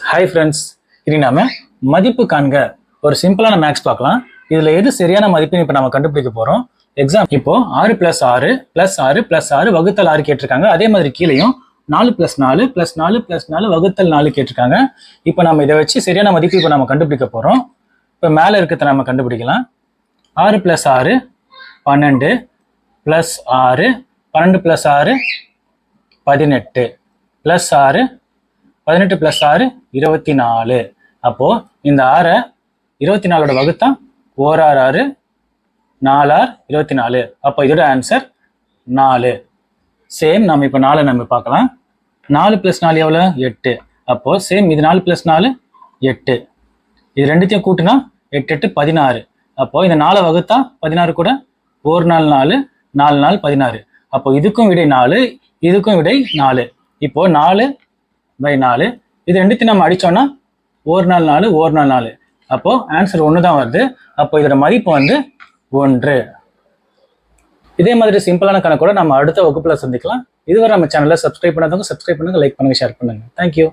Hi friends, இனி நாம மதிப்பு காண்க ஒரு சிம்பிளான மேக்ஸ் பார்க்கலாம். இதுல எது சரியான மதிப்புன்னு இப்போ நம்ம கண்டுபிடிக்க போறோம். இப்போ 6 + 6 + 6 + 6 வகுத்தல் 6 கேட்டிருக்காங்க. அதே மாதிரி கீழேயும் 4 + 4 + 4 + 4 வகுத்தல் 4 கேட்டிருக்காங்க. இப்போ நம்ம இதை வச்சு சரியான மதிப்பு இப்போ நம்ம கண்டுபிடிக்க போறோம். இப்போ மேலே இருக்கிறத நம்ம கண்டுபிடிக்கலாம். 6 + 6 12 + 6 12 + 6 18 + 6 18 + 6 24. அப்போ இந்த 6 24ஓட வகுத்தா 1 6 6 4 6 24. அப்போ இதோட ஆன்சர் 4. சேம் நம்ம இப்போ 4 நம்ம பார்க்கலாம். 4 + 4 எவ்வளோ? 8. அப்போ சேம் இது 4 + 4 8. இது ரெண்டுத்தையும் கூட்டினா 8 8 16. அப்போ இந்த 4 வகுத்தா 16 கூட 1 4 4 4 4 16. அப்போ இதுக்கும் விடை 4, இதுக்கும் விடை 4. இப்போ 4/4 இது ரெண்டுத்தையும் நம்ம அடிச்சோம்னா 1 4 4 1 4 4. அப்போ ஆன்சர் 1 தான் வருது. அப்போ இதோட மதிப்பு 1. இதே மாதிரி சிம்பிளான கணக்கோட நம்ம அடுத்த வகுப்புல சந்திக்கலாம். இதுவரை நம்ம சேனலை சப்ஸ்கிரைப் பண்ணாதவங்க சப்ஸ்கிரைப் பண்ணுங்க, லைக் பண்ணுங்க, ஷேர் பண்ணுங்க. தேங்க்யூ.